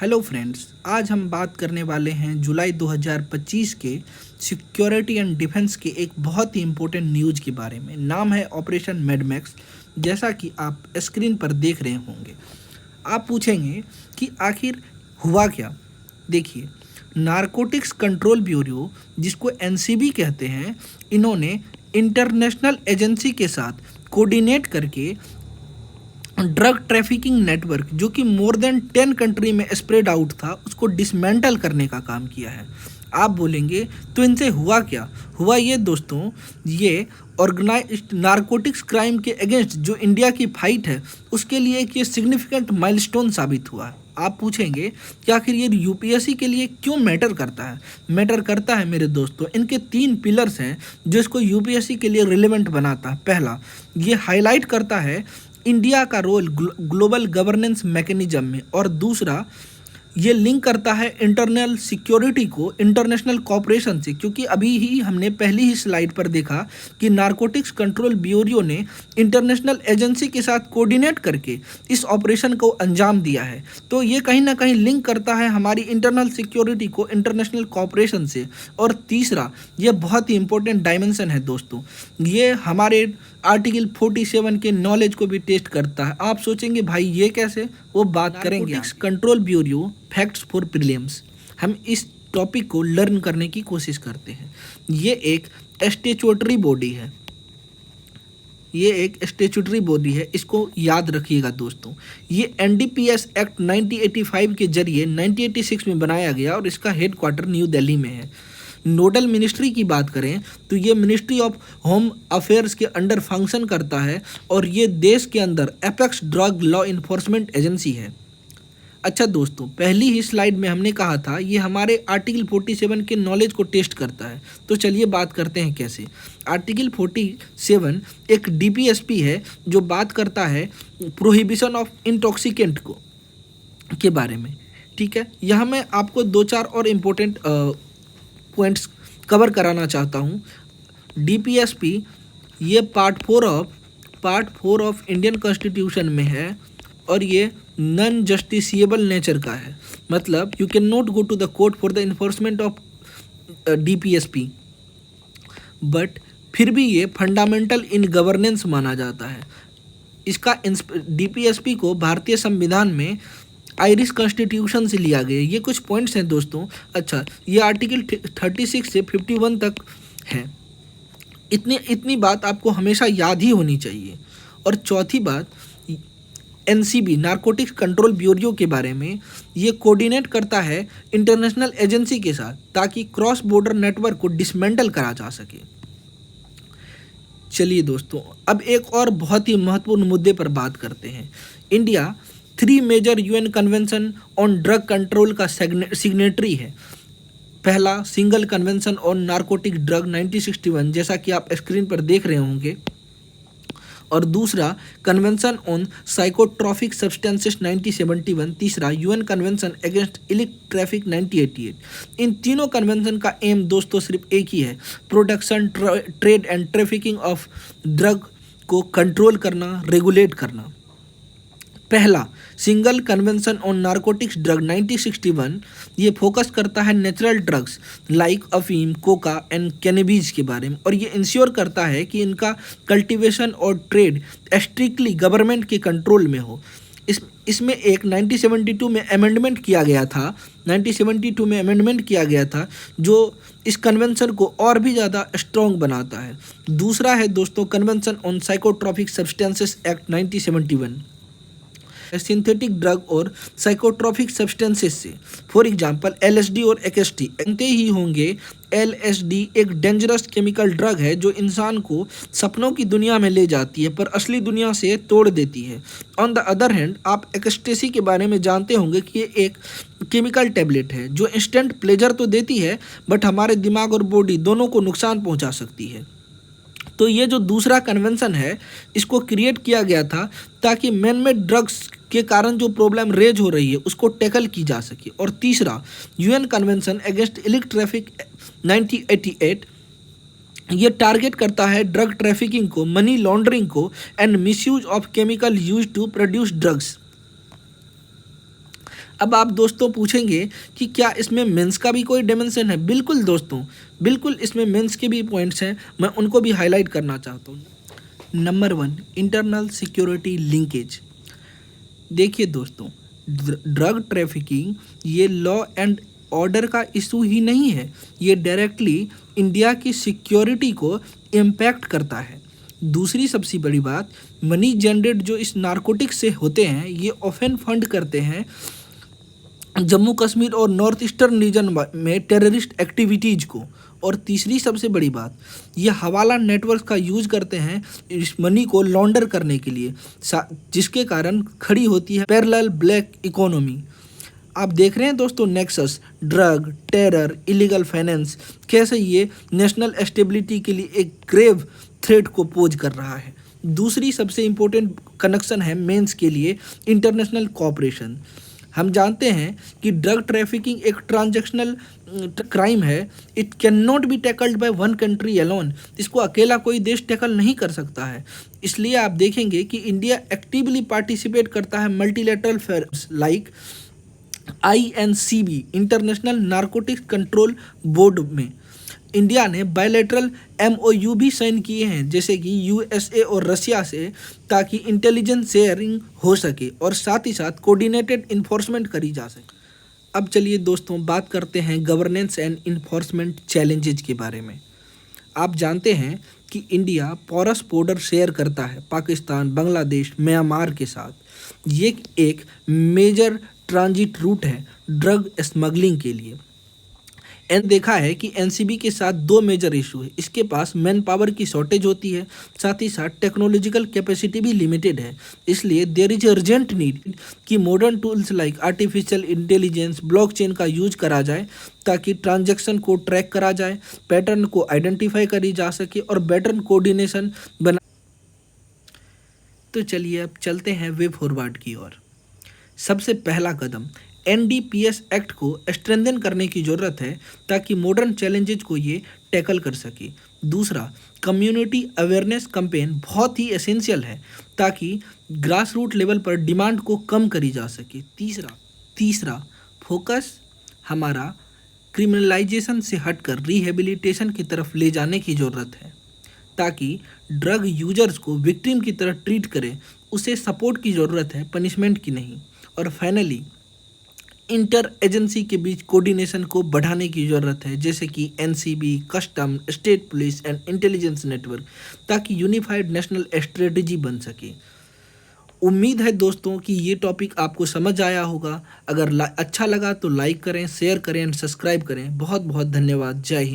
Hello friends, आज हम बात करने वाले हैं जुलाई 2025 के सिक्योरिटी एंड डिफेंस के एक बहुत ही इम्पोर्टेंट न्यूज़ के बारे में। नाम है ऑपरेशन मैडमैक्स। जैसा कि आप स्क्रीन पर देख रहे होंगे, आप पूछेंगे कि आखिर हुआ क्या। देखिए, नारकोटिक्स कंट्रोल ब्यूरो, जिसको एनसीबी कहते हैं, इन्होंने इंटरनेशनल एजेंसी के साथ कोऑर्डिनेट करके ड्रग ट्रैफिकिंग नेटवर्क, जो कि मोर देन 10 कंट्री में स्प्रेड आउट था, उसको डिसमेंटल करने का काम किया है। आप बोलेंगे तो इनसे हुआ क्या? हुआ ये दोस्तों, ये ऑर्गेनाइज्ड नारकोटिक्स क्राइम के अगेंस्ट जो इंडिया की फाइट है, उसके लिए एक ये सिग्निफिकेंट माइलस्टोन साबित हुआ है। आप पूछेंगे कि आखिर ये यूपीएससी के लिए क्यों मैटर करता है? मैटर करता है मेरे दोस्तों, इनके 3 पिलर्स हैं जो इसको यूपीएससी के लिए रिलेवेंट बनाता है। पहला, ये हाईलाइट करता है इंडिया का रोल ग्लोबल गवर्नेंस मैकेनिज्म में, और दूसरा, ये लिंक करता है इंटरनल सिक्योरिटी को इंटरनेशनल कॉपरेशन से, क्योंकि अभी ही हमने पहली ही स्लाइड पर देखा कि नारकोटिक्स कंट्रोल ब्यूरो ने इंटरनेशनल एजेंसी के साथ कोऑर्डिनेट करके इस ऑपरेशन को अंजाम दिया है। तो ये कहीं ना कहीं लिंक करता है हमारी इंटरनल सिक्योरिटी को इंटरनेशनल कॉपरेशन से। और तीसरा, ये बहुत ही इंपॉर्टेंट डायमेंशन है दोस्तों, ये हमारे आर्टिकल 47 के नॉलेज को भी टेस्ट करता है। आप सोचेंगे भाई ये कैसे, वो बात करेंगे। Control bureau facts for prelims, हम इस टॉपिक को लर्न करने की कोशिश करते हैं। ये एक स्टैट्यूटरी बॉडी है, ये एक स्टैट्यूटरी बॉडी है, इसको याद रखिएगा दोस्तों। ये एनडीपीएस एक्ट 1985 के जरिए 1986 में बनाया गया और इसका हेडक्वार्टर न्यू दिल्ली में है। नोडल मिनिस्ट्री की बात करें तो ये मिनिस्ट्री ऑफ होम अफेयर्स के अंडर फंक्शन करता है और ये देश के अंदर apex drug law enforcement agency है। अच्छा दोस्तों, पहली ही स्लाइड में हमने कहा था ये हमारे आर्टिकल 47 के नॉलेज को टेस्ट करता है। तो चलिए बात करते हैं कैसे। आर्टिकल 47 एक डीपीएसपी है जो बात करता है प्रोहिबिशन ऑफ इंटॉक्सिकेंट को के बारे में। ठीक है, यहाँ मैं आपको 2-4 और इम्पोर्टेंट पॉइंट्स कवर कराना चाहता हूँ। डीपीएसपी ये पार्ट 4 ऑफ इंडियन कॉन्स्टिट्यूशन में है और ये नॉन जस्टिसिएबल नेचर का है। मतलब you can not go to the court for the enforcement of DPSP, but फिर भी ये फंडामेंटल इन गवर्नेंस माना जाता है। इसका डीपीएसपी को भारतीय संविधान में आयरिश कॉन्स्टिट्यूशन से लिया गया। ये कुछ पॉइंट्स हैं दोस्तों। अच्छा, ये आर्टिकल 36 से 51 तक है। इतनी बात आपको हमेशा याद ही होनी चाहिए। और चौथी बात, एनसीबी नारकोटिक्स कंट्रोल ब्यूरो के बारे में, ये कोऑर्डिनेट करता है इंटरनेशनल एजेंसी के साथ ताकि क्रॉस बॉर्डर नेटवर्क को डिसमेंटल करा जा सके। चलिए दोस्तों, अब एक और बहुत ही महत्वपूर्ण मुद्दे पर बात करते हैं। India 3 major UN convention on drug control का सिग्नेटरी है। पहला, single convention on narcotic drug 1961, जैसा कि आप स्क्रीन पर देख रहे होंगे, और दूसरा कन्वेंशन ऑन साइकोट्रॉपिक सब्सटेंसेस 1971, तीसरा UN convention against illicit traffic 1988। इन तीनों कन्वेंशन का एम दोस्तों सिर्फ एक ही है, production, trade and trafficking of drug को कंट्रोल करना, रेगुलेट करना। पहला, single convention on narcotics drug 1961, ये फोकस करता है नेचुरल ड्रग्स लाइक अफीम, कोका एंड कैनबिस के बारे में, और ये इंश्योर करता है कि इनका कल्टीवेशन और ट्रेड स्ट्रिक्टली गवर्नमेंट के कंट्रोल में हो। इसमें एक 1972 में अमेंडमेंट किया गया था, 1972 में अमेंडमेंट किया गया था जो इस कन्वेंशन को और भी ज़्यादा स्ट्रॉन्ग बनाता है। दूसरा है दोस्तों convention on psychotropic substances act 1971। Synthetic drug और साइकोट्रॉपिक सब्सटेंसेस से, फॉर एग्जांपल एलएसडी और एक्सटी, जानते ही होंगे एलएसडी एक डेंजरस केमिकल ड्रग है जो इंसान को सपनों की दुनिया में ले जाती है पर असली दुनिया से तोड़ देती है। ऑन द अदर हैंड, आप एक्सटेसी के बारे में जानते होंगे कि ये एक केमिकल टैबलेट है जो इंस्टेंट प्लेजर तो देती है बट हमारे दिमाग और बॉडी दोनों को नुकसान पहुंचा सकती है। तो ये जो दूसरा कन्वेंशन है, इसको क्रिएट किया गया था ताकि मैन मेड ड्रग्स के कारण जो प्रॉब्लम रेज हो रही है उसको टैकल की जा सके। और तीसरा, UN convention against illicit traffic 1988, ये टारगेट करता है ड्रग ट्रैफिकिंग को, मनी लॉन्ड्रिंग को and misuse of chemical use to produce drugs. अब आप दोस्तों पूछेंगे कि क्या इसमें मेंस का भी कोई डायमेंशन है? बिल्कुल दोस्तों, बिल्कुल इसमें मेंस के भी पॉइंट्स हैं, मैं उनको भी हाईलाइट करना चाहता हूँ। Number 1, internal security linkage. देखिए दोस्तों, ड्रग ट्रैफिकिंग ये लॉ एंड ऑर्डर का इशू ही नहीं है, ये डायरेक्टली इंडिया की सिक्योरिटी को इम्पैक्ट करता है। दूसरी सबसे बड़ी बात, मनी जनरेट जो इस नारकोटिक्स से होते हैं ये ऑफन फंड करते हैं जम्मू कश्मीर और नॉर्थ ईस्टर्न रीजन में टेररिस्ट एक्टिविटीज़ को। और तीसरी सबसे बड़ी बात, ये हवाला नेटवर्क का यूज करते हैं इस मनी को लॉन्डर करने के लिए, जिसके कारण खड़ी होती है पैरेलल ब्लैक इकोनॉमी। आप देख रहे हैं दोस्तों nexus, drug, terror, illegal finance, कैसे ये नेशनल स्टेबिलिटी के लिए एक ग्रेव थ्रेट को पोज कर रहा है। दूसरी सबसे इम्पोर्टेंट कनेक्शन है मेंस के लिए इंटरनेशनल कोऑपरेशन। हम जानते हैं कि ड्रग ट्रैफिकिंग एक ट्रांजैक्शनल क्राइम है, it can not be tackled by one country alone. इसको अकेला कोई देश टैकल नहीं कर सकता है। इसलिए आप देखेंगे कि इंडिया एक्टिवली पार्टिसिपेट करता है multilateral fairs like INCB, international narcotics control board में। इंडिया ने बायलैटरल MOU भी साइन किए हैं, जैसे कि USA और रशिया से, ताकि इंटेलिजेंस शेयरिंग हो सके और साथ ही साथ कोऑर्डिनेटेड इन्फोर्समेंट करी जा सके। अब चलिए दोस्तों बात करते हैं गवर्नेंस एंड इन्फोर्समेंट चैलेंजेज के बारे में। आप जानते हैं कि इंडिया पोरस बॉर्डर शेयर करता है पाकिस्तान, बांग्लादेश, म्यांमार के साथ। ये एक मेजर ट्रांजिट रूट है ड्रग स्मगलिंग के लिए। देखा है कि NCB के साथ दो मेजर इशू है, इसके पास मैन पावर की शॉर्टेज होती है, साथ ही साथ टेक्नोलॉजिकल कैपेसिटी भी लिमिटेड है। इसलिए देयर इज अर्जेंट नीड कि modern tools like artificial intelligence, blockchain का यूज करा जाए, ताकि ट्रांजैक्शन को ट्रैक करा जाए, पैटर्न को आइडेंटिफाई करी जा सके और बेटर कोऑर्डिनेशन बना। तो चलिए अब चलते हैं वे फॉरवर्ड की ओर। सबसे पहला कदम, NDPS एक्ट को स्ट्रेंथन करने की ज़रूरत है, ताकि मॉडर्न चैलेंजेज को ये टैकल कर सके। दूसरा, कम्युनिटी अवेयरनेस कैंपेन बहुत ही एसेंशियल है, ताकि ग्रास रूट लेवल पर डिमांड को कम करी जा सके। तीसरा फोकस हमारा क्रिमिनलाइजेशन से हटकर रिहेबिलिटेशन की तरफ ले जाने की ज़रूरत है, ताकि ड्रग यूजर्स को विक्टिम की तरह ट्रीट करें। उसे सपोर्ट की ज़रूरत है, पनिशमेंट की नहीं। और फाइनली इंटर एजेंसी के बीच कोऑर्डिनेशन को बढ़ाने की ज़रूरत है, जैसे कि NCB, custom, state police and intelligence network, ताकि यूनिफाइड नेशनल स्ट्रेटजी बन सके। उम्मीद है दोस्तों कि ये टॉपिक आपको समझ आया होगा। अगर अच्छा लगा तो लाइक करें, शेयर करें एंड सब्सक्राइब करें। बहुत बहुत धन्यवाद। जय हिंद।